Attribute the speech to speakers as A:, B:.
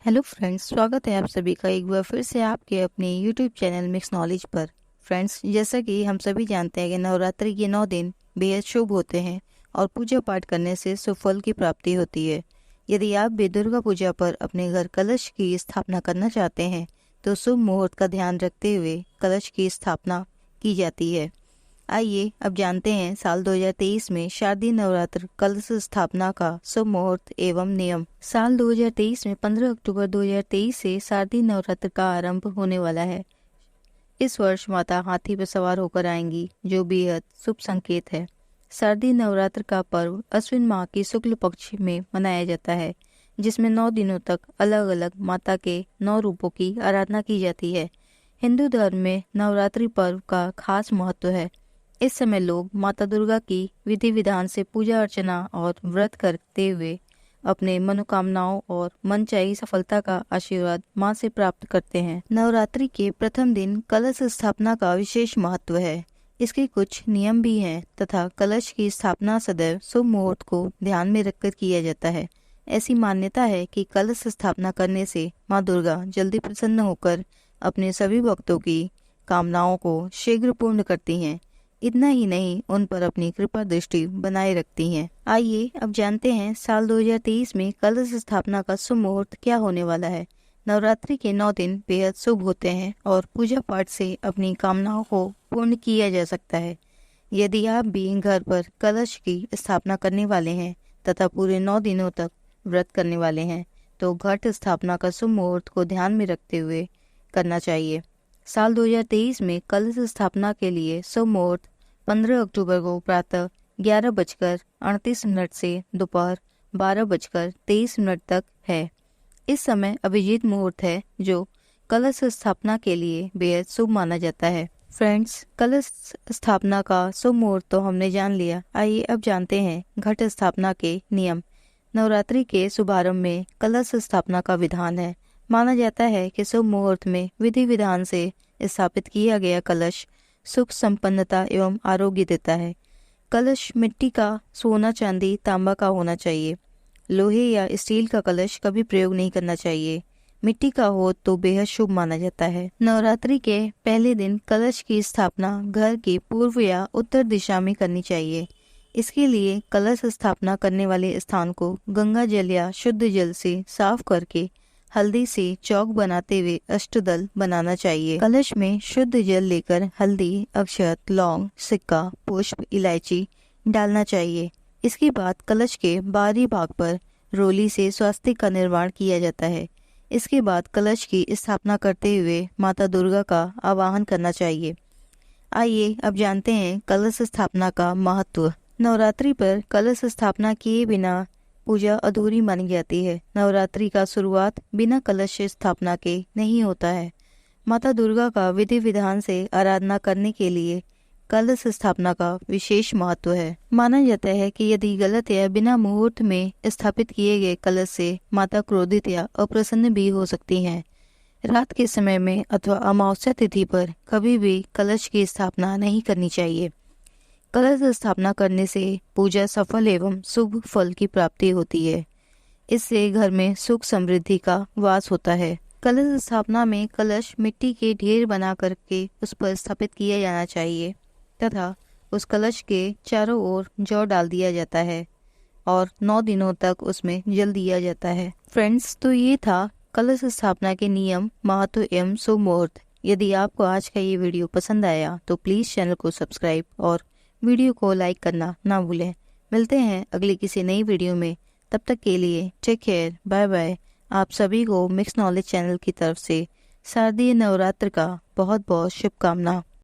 A: Hello friends, स्वागत है आप सभी का एक बार फिर से आपके अपने यूट्यूब चैनल मिक्स नॉलेज पर। फ्रेंड्स, जैसा कि हम सभी जानते हैं कि नवरात्रि के 9 दिन बेहद शुभ होते हैं और पूजा पाठ करने से सुफल की प्राप्ति होती है। यदि आप भी दुर्गा पूजा पर अपने घर कलश की स्थापना करना चाहते हैं तो शुभ मुहूर्त का ध्यान रखते हुए कलश की स्थापना की जाती है। आइए अब जानते हैं साल 2023 में शारदीय नवरात्र कलश स्थापना का शुभ मुहूर्त एवं नियम। साल 2023 में 15 अक्टूबर 2023 से शारदीय नवरात्र का आरंभ होने वाला है। इस वर्ष माता हाथी पर सवार होकर आएंगी, जो बेहद शुभ संकेत है। शारदीय नवरात्र का पर्व अश्विन माह की शुक्ल पक्ष में मनाया जाता है, जिसमें 9 दिनों तक अलग अलग माता के 9 रूपों की आराधना की जाती है। हिंदू धर्म में नवरात्रि पर्व का खास महत्व है। इस समय लोग माता दुर्गा की विधि विधान से पूजा अर्चना और व्रत करते हुए अपने मनोकामनाओं और मनचाही सफलता का आशीर्वाद मां से प्राप्त करते हैं। नवरात्रि के प्रथम दिन कलश स्थापना का विशेष महत्व है। इसके कुछ नियम भी हैं तथा कलश की स्थापना सदैव शुभ मुहूर्त को ध्यान में रखकर किया जाता है। ऐसी मान्यता है कि कलश स्थापना करने से मां दुर्गा जल्दी प्रसन्न होकर अपने सभी भक्तों की कामनाओं को शीघ्र पूर्ण करती हैं। इतना ही नहीं, उन पर अपनी कृपा दृष्टि बनाए रखती हैं। आइए अब जानते हैं साल 2023 में कलश स्थापना का शुभ मुहूर्त क्या होने वाला है। नवरात्रि के 9 दिन बेहद शुभ होते हैं और पूजा पाठ से अपनी कामनाओं को पूर्ण किया जा सकता है। यदि आप भी घर पर कलश की स्थापना करने वाले हैं तथा पूरे 9 दिनों तक व्रत करने वाले हैं तो घट स्थापना का शुभ मुहूर्त को ध्यान में रखते हुए करना चाहिए। साल 2023 में कलश स्थापना के लिए शुभ मुहूर्त 15 अक्टूबर को प्रातः 11:38 से दोपहर 12:23 तक है। इस समय अभिजीत मुहूर्त है, जो कलश स्थापना के लिए बेहद शुभ माना जाता है। फ्रेंड्स, कलश स्थापना का शुभ मुहूर्त तो हमने जान लिया। आइए अब जानते हैं घट स्थापना के नियम। नवरात्रि के शुभारंभ में कलश स्थापना का विधान है। माना जाता है कि शुभ मुहूर्त में विधि विधान से स्थापित किया गया कलश सुख संपन्नता एवं आरोग्य देता है। कलश मिट्टी का, सोना, चांदी, तांबा का होना चाहिए। लोहे या स्टील का कलश कभी प्रयोग नहीं करना चाहिए। मिट्टी का हो तो बेहद शुभ माना जाता है। नवरात्रि के पहले दिन कलश की स्थापना घर के पूर्व या उत्तर दिशा में करनी चाहिए। इसके लिए कलश स्थापना करने वाले स्थान को गंगा जल या शुद्ध जल से साफ करके हल्दी से चौक बनाते हुए अष्टदल बनाना चाहिए। कलश में शुद्ध जल लेकर हल्दी, अक्षत, लौंग, सिक्का, पुष्प, इलायची डालना चाहिए। इसके बाद कलश के बाहरी भाग पर रोली से स्वास्तिक का निर्माण किया जाता है। इसके बाद कलश की स्थापना करते हुए माता दुर्गा का आवाहन करना चाहिए। आइए अब जानते हैं कलश स्थापना का महत्व। नवरात्रि पर कलश स्थापना किए बिना पूजा अधूरी मानी जाती है। नवरात्रि का शुरुआत बिना कलश स्थापना के नहीं होता है। माता दुर्गा का विधि विधान से आराधना करने के लिए कलश स्थापना का विशेष महत्व है। माना जाता है कि यदि गलत या बिना मुहूर्त में स्थापित किए गए कलश से माता क्रोधित या अप्रसन्न भी हो सकती हैं। रात के समय में अथवा अमावस्या तिथि पर कभी भी कलश की स्थापना नहीं करनी चाहिए। कलश स्थापना करने से पूजा सफल एवं शुभ फल की प्राप्ति होती है। इससे घर में सुख समृद्धि का वास होता है। कलश स्थापना में कलश मिट्टी के ढेर बना करके उस पर स्थापित किया जाना चाहिए तथा उस कलश के चारों ओर जौ डाल दिया जाता है और 9 दिनों तक उसमें जल दिया जाता है। फ्रेंड्स, तो ये था कलश स्थापना के नियम, महत्व एवं शुभ मुहूर्त। यदि आपको आज का ये वीडियो पसंद आया तो प्लीज़ चैनल को सब्सक्राइब और वीडियो को लाइक करना ना भूलें। मिलते हैं अगली किसी नई वीडियो में। तब तक के लिए टेक केयर, बाय बाय। आप सभी को मिक्स नॉलेज चैनल की तरफ से शारदीय नवरात्र का बहुत बहुत शुभकामना।